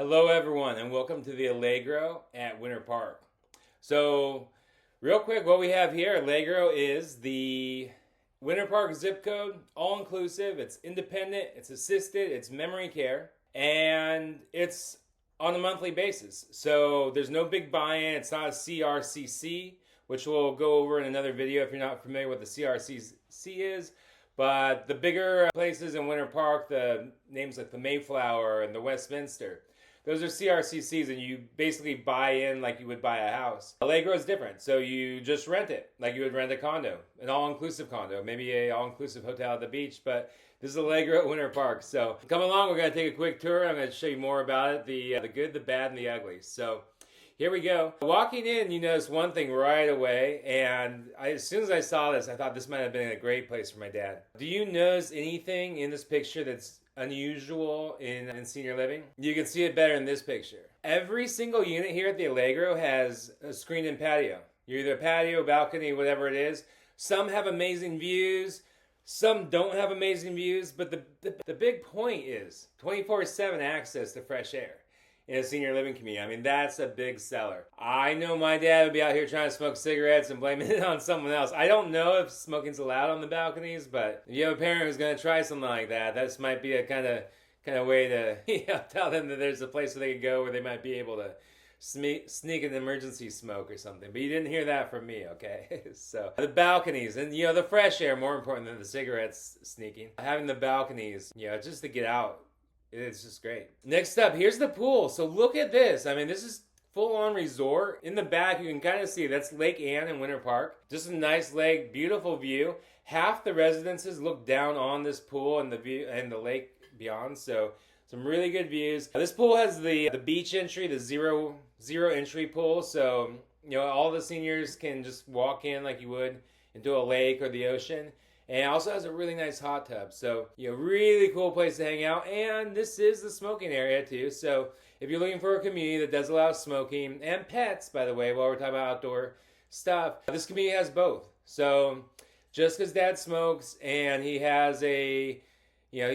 Hello everyone and welcome to the Allegro at Winter Park. So real quick, what we have here, Allegro is the Winter Park zip code, all inclusive, it's independent, it's assisted, it's memory care, and it's on a monthly basis. So there's no big buy-in, it's not a CRCC, which we'll go over in another video if you're not familiar with the CRCC is. But the bigger places in Winter Park, the names like the Mayflower and the Westminster, those are CRCCs, and you basically buy in like you would buy a house. Allegro is different, so you just rent it like you would rent a condo, an all-inclusive condo, maybe a all-inclusive hotel at the beach, but this is Allegro at Winter Park. So come along, we're going to take a quick tour. I'm going to show you more about it, the good, the bad, and the ugly. So here we go. Walking in, you notice one thing right away, and as soon as I saw this, I thought this might have been a great place for my dad. Do you notice anything in this picture that's unusual in senior living? You can see it better in this picture. Every single unit here at the Allegro has a screened-in patio. You're either a patio, balcony, whatever it is. Some have amazing views. Some don't have amazing views, but the big point is 24/7 access to fresh air in a senior living community. I mean, that's a big seller. I know my dad would be out here trying to smoke cigarettes and blaming it on someone else. I don't know if smoking's allowed on the balconies, but if you have a parent who's going to try something like that, this might be a kind of way to tell them that there's a place where they could go where they might be able to sneak an emergency smoke or something. But you didn't hear that from me, okay? So the balconies and the fresh air, more important than the cigarettes sneaking. Having the balconies, just to get out. It's just great. Next up, here's the pool. So look at this. I mean, this is full-on resort. In the back, you can kind of see that's Lake Anne in Winter Park. Just a nice lake, beautiful view. Half the residences look down on this pool and the view and the lake beyond. So some really good views. This pool has the beach entry, the zero entry pool. So all the seniors can just walk in like you would into a lake or the ocean. And it also has a really nice hot tub. So, really cool place to hang out. And this is the smoking area too. So if you're looking for a community that does allow smoking and pets, by the way, while we're talking about outdoor stuff, this community has both. So just because dad smokes and he has he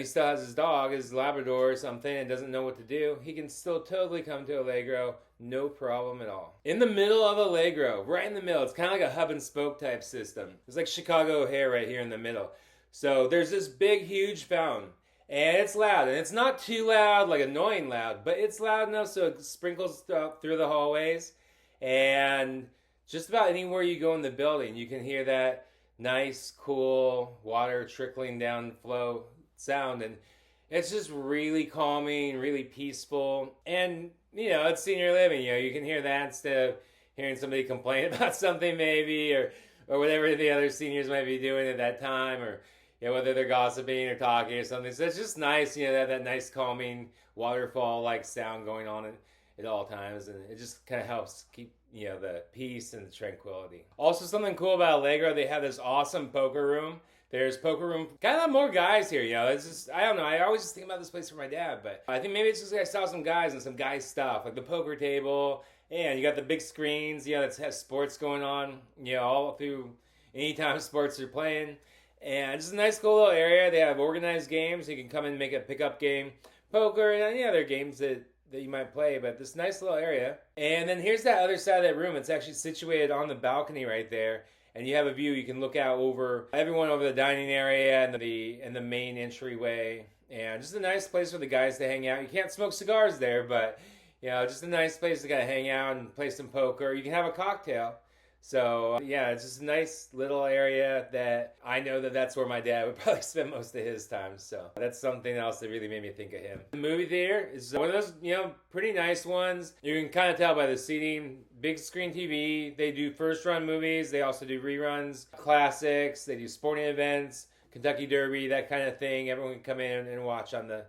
still has his dog, his Labrador or something, and doesn't know what to do, he can still totally come to Allegro. No problem at all. In the middle of Allegro, right in the middle, it's kind of like a hub and spoke type system. It's like Chicago O'Hare right here in the middle. So there's this big, huge fountain, and it's loud. And it's not too loud, like annoying loud, but it's loud enough so it sprinkles through the hallways. And just about anywhere you go in the building, you can hear that nice, cool water trickling down flow sound. And it's just really calming, really peaceful. And it's senior living. You can hear that instead of hearing somebody complain about something maybe, or whatever the other seniors might be doing at that time, or whether they're gossiping or talking or something. So it's just nice, that nice calming waterfall-like sound going on at all times, and it just kind of helps keep the peace and the tranquility. Also, something cool about Allegro, they have this awesome poker room. There's poker room, kind of more guys here, It's just, I don't know, I always just think about this place for my dad, but I think maybe it's just I saw some guys and some guys stuff, like the poker table, and you got the big screens, that has sports going on, all through anytime sports are playing. And just a nice cool little area. They have organized games, so you can come and make a pickup game, poker, and any other games that you might play, but this nice little area. And then here's that other side of that room. It's actually situated on the balcony right there. And you have a view. You can look out over everyone over the dining area and the main entryway. And just a nice place for the guys to hang out. You can't smoke cigars there, but just a nice place to kind of hang out and play some poker. You can have a cocktail. So it's just a nice little area that I know that's where my dad would probably spend most of his time. So that's something else that really made me think of him. The movie theater is one of those, pretty nice ones. You can kind of tell by the seating. Big screen TV. They do first run movies. They also do reruns, classics. They do sporting events, Kentucky Derby, that kind of thing. Everyone can come in and watch on the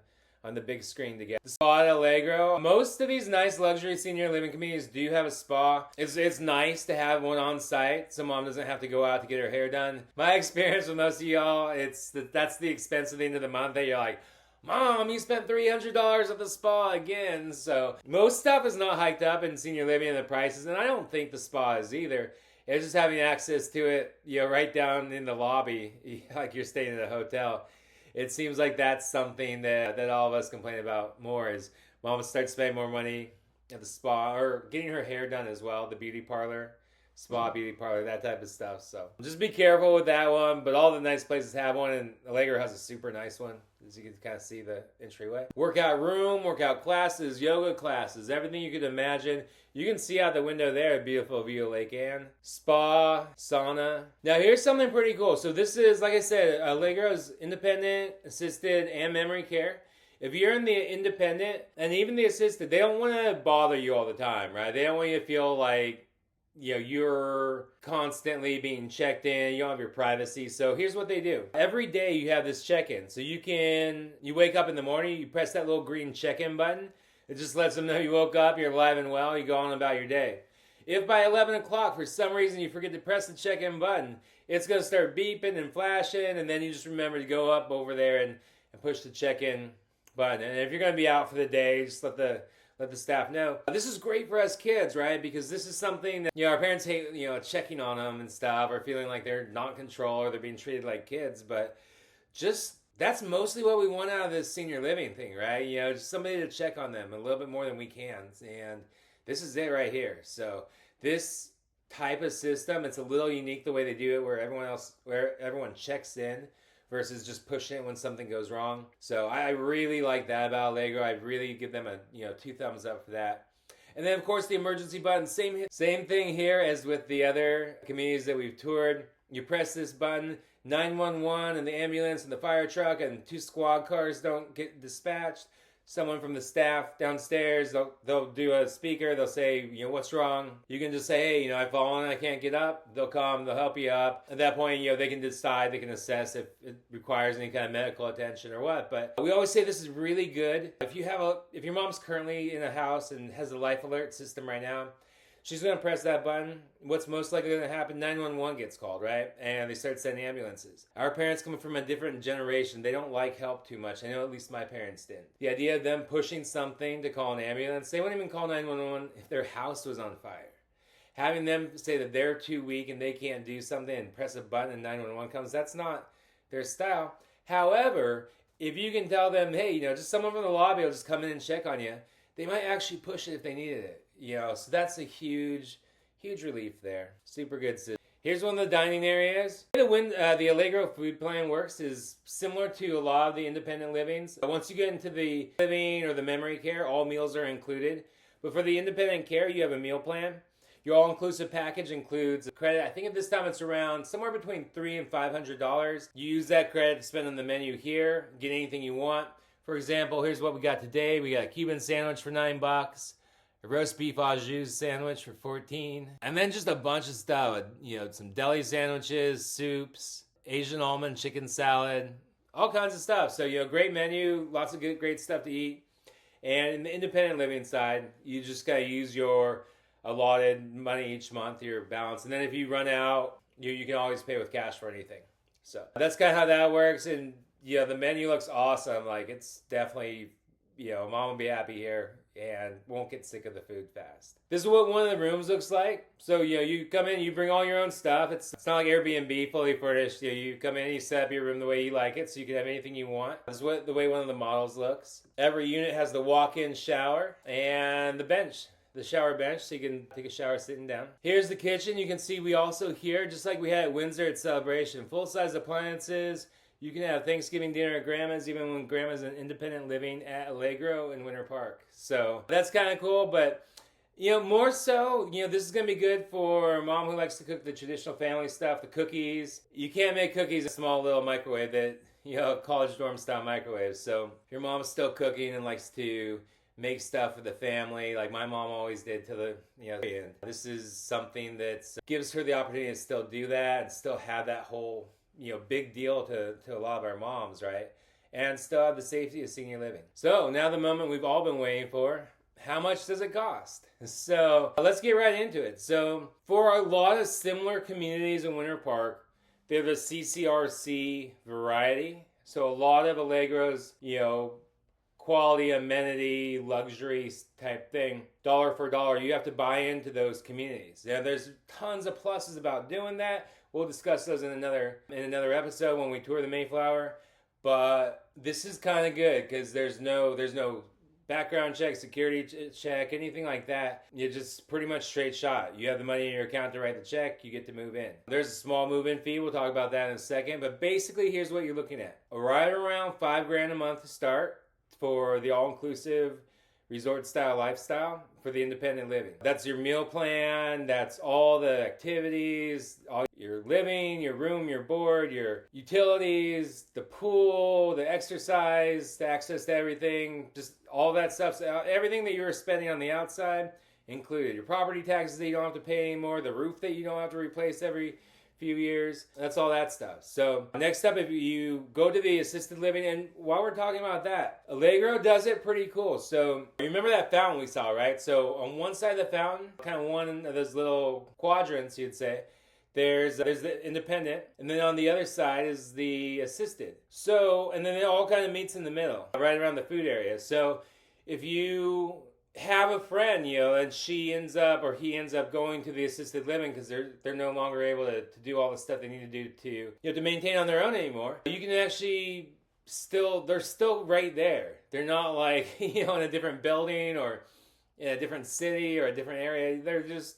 big screen together. The spa at Allegro. Most of these nice luxury senior living communities do have a spa. It's nice to have one on site so mom doesn't have to go out to get her hair done. My experience with most of y'all, that's the expense at the end of the month that you're like, Mom, you spent $300 at the spa again. So most stuff is not hiked up in senior living and the prices, and I don't think the spa is either. It's just having access to it, right down in the lobby, like you're staying in a hotel. It seems like that's something that all of us complain about more, is Mom starts spending more money at the spa or getting her hair done as well, the beauty parlor, spa, beauty parlor, that type of stuff. So just be careful with that one. But all the nice places have one, and Allegro has a super nice one, as you can kind of see the entryway. Workout room, workout classes, yoga classes, everything you could imagine. You can see out the window there a beautiful view of Lake Anne. Spa, sauna. Now here's something pretty cool. So this is, like I said, Allegro's independent, assisted, and memory care. If you're in the independent and even the assisted, they don't want to bother you all the time, right? They don't want you to feel like, you know, you're constantly being checked in. You don't have your privacy. So here's what they do. Every day you have this check-in. So you wake up in the morning, you press that little green check-in button. It just lets them know you woke up, you're alive and well, you go on about your day. If by 11 o'clock, for some reason, you forget to press the check-in button, it's going to start beeping and flashing, and then you just remember to go up over there and push the check-in button. And if you're going to be out for the day, just let the staff know. This is great for us kids, right? Because this is something that, you know, our parents hate, you know, checking on them and stuff, or feeling like they're not in control or they're being treated like kids. But just, that's mostly what we want out of this senior living thing, right? You know, just somebody to check on them a little bit more than we can. And this is it right here. So this type of system, it's a little unique the way they do it, where everyone checks in versus just pushing it when something goes wrong. So I really like that about Allegro. I really give them a 2 thumbs up for that. And then of course the emergency button, same thing here as with the other communities that we've toured. You press this button, 911 and the ambulance and the fire truck and 2 squad cars don't get dispatched. Someone from the staff downstairs, they'll do a speaker, they'll say, you know, what's wrong? You can just say, hey, you know, I've fallen, I can't get up. They'll come, they'll help you up. At that point, you know, they can decide, they can assess if it requires any kind of medical attention or what. But we always say this is really good. If your mom's currently in a house and has a life alert system right now, she's going to press that button. What's most likely going to happen? 911 gets called, right? And they start sending ambulances. Our parents coming from a different generation, they don't like help too much. I know at least my parents didn't. The idea of them pushing something to call an ambulance, they wouldn't even call 911 if their house was on fire. Having them say that they're too weak and they can't do something and press a button and 911 comes, that's not their style. However, if you can tell them, hey, you know, just someone from the lobby will just come in and check on you, they might actually push it if they needed it. You know, so that's a huge relief there. Super good system. Here's one of the dining areas. The Allegro food plan works is similar to a lot of the independent livings. Once you get into the living or the memory care, all meals are included. But for the independent care, you have a meal plan. Your all-inclusive package includes a credit. I think at this time it's around somewhere between $300 and $500. You use that credit to spend on the menu here, get anything you want. For example, here's what we got today. We got a Cuban sandwich for $9. A roast beef au jus sandwich for $14. And then just a bunch of stuff. You know, some deli sandwiches, soups, Asian almond chicken salad, all kinds of stuff. So, you know, great menu, lots of great stuff to eat. And in the independent living side, you just got to use your allotted money each month, your balance. And then if you run out, you can always pay with cash for anything. So that's kind of how that works. And, you know, the menu looks awesome. Like, it's definitely, you know, mom will be happy here and won't get sick of the food fast. This is what one of the rooms looks like. So, you know, you come in, you bring all your own stuff. It's not like Airbnb, fully furnished. You know, you come in, you set up your room the way you like it, so you can have anything you want. This is the way one of the models looks. Every unit has the walk-in shower and the bench. The shower bench, so you can take a shower sitting down. Here's the kitchen. You can see we also here, just like we had at Windsor at Celebration, full-size appliances. You can have Thanksgiving dinner at Grandma's, even when Grandma's in independent living at Allegro in Winter Park. So that's kind of cool, but, you know, more so, you know, this is going to be good for mom who likes to cook the traditional family stuff, the cookies. You can't make cookies in a small little microwave that, you know, college dorm style microwave. So if your mom's still cooking and likes to make stuff for the family, like my mom always did to the, you know, end. This is something that gives her the opportunity to still do that and still have that whole, you know, big deal to a lot of our moms, right? And still have the safety of senior living. So now the moment we've all been waiting for. How much does it cost? So let's get right into it. So for a lot of similar communities in Winter Park, they have a CCRC variety. So a lot of Allegro's, you know, quality, amenity, luxury type thing, dollar for dollar, you have to buy into those communities. Yeah, there's tons of pluses about doing that. We'll discuss those in another episode when we tour the Mayflower. But this is kind of good because there's no background check, security check, anything like that. You just pretty much straight shot. You have the money in your account to write the check, you get to move in. There's a small move-in fee. We'll talk about that in a second. But basically, here's what you're looking at. Right around $5,000 a month to start for the all-inclusive resort-style lifestyle for the independent living. That's your meal plan. That's all the activities, all your living, your room, your board, your utilities, the pool, the exercise, the access to everything, just all that stuff. So everything that you're spending on the outside included. Your property taxes that you don't have to pay anymore, the roof that you don't have to replace every few years. That's all that stuff. So next up, if you go to the assisted living, and while we're talking about that, Allegro does it pretty cool. So remember that fountain we saw, right? So on one side of the fountain, kind of one of those little quadrants, you'd say, there's the independent, and then on the other side is the assisted. So, and then it all kind of meets in the middle, right around the food area. So if you have a friend, and she ends up or he ends up going to the assisted living because they're no longer able to do all the stuff they need to do to maintain on their own anymore. You can actually they're still right there. They're not like in a different building or in a different city or a different area. They're just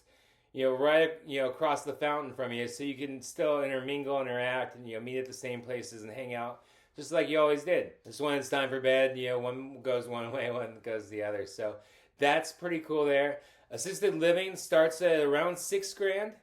right across the fountain from you, so you can still intermingle, interact, and meet at the same places and hang out just like you always did. Just when it's time for bed, one goes one way, one goes the other. So that's pretty cool there. Assisted living starts at around $6,000,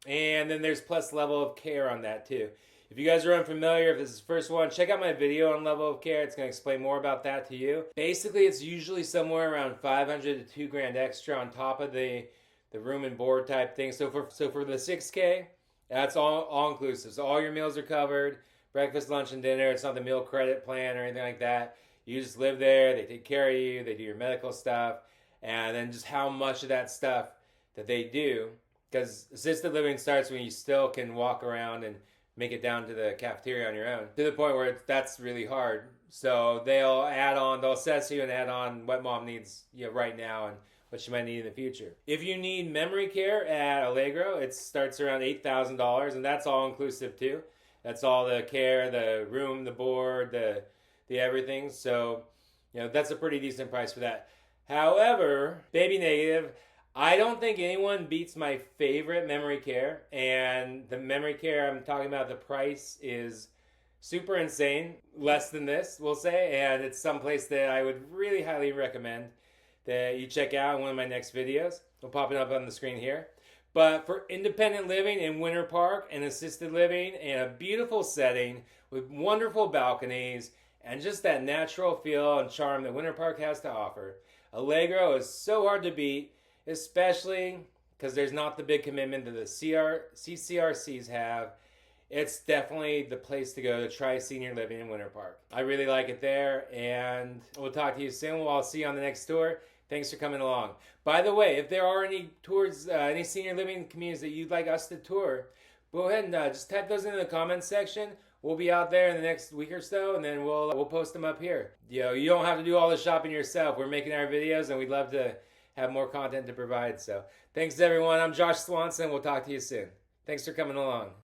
and then there's plus level of care on that too. If you guys are unfamiliar, if this is the first one, check out my video on level of care. It's going to explain more about that to you. Basically, it's usually somewhere around $500 to $2,000 extra on top of the room and board type thing. So for the $6K, that's all inclusive. So all your meals are covered, breakfast, lunch, and dinner. It's not the meal credit plan or anything like that. You just live there. They take care of you. They do your medical stuff. And then just how much of that stuff that they do, because assisted living starts when you still can walk around and make it down to the cafeteria on your own, to the point where that's really hard. So they'll assess you and add on what mom needs right now and what she might need in the future. If you need memory care at Allegro, it starts around $8,000, and that's all inclusive too. That's all the care, the room, the board, the everything. So that's a pretty decent price for that. However, baby negative, I don't think anyone beats my favorite memory care. And the memory care I'm talking about, the price is super insane. Less than this, we'll say. And it's someplace that I would really highly recommend that you check out in one of my next videos. I'll pop it up on the screen here. But for independent living in Winter Park and assisted living in a beautiful setting with wonderful balconies and just that natural feel and charm that Winter Park has to offer, Allegro is so hard to beat, especially because there's not the big commitment that the CCRCs have. It's definitely the place to go to try senior living in Winter Park. I really like it there, and we'll talk to you soon. I'll see you on the next tour. Thanks for coming along. By the way, if there are any tours, any senior living communities that you'd like us to tour, go ahead and just type those into the comments section. We'll be out there in the next week or so, and then we'll post them up here. You don't have to do all the shopping yourself. We're making our videos, and we'd love to have more content to provide. So thanks, everyone. I'm Josh Swanson. We'll talk to you soon. Thanks for coming along.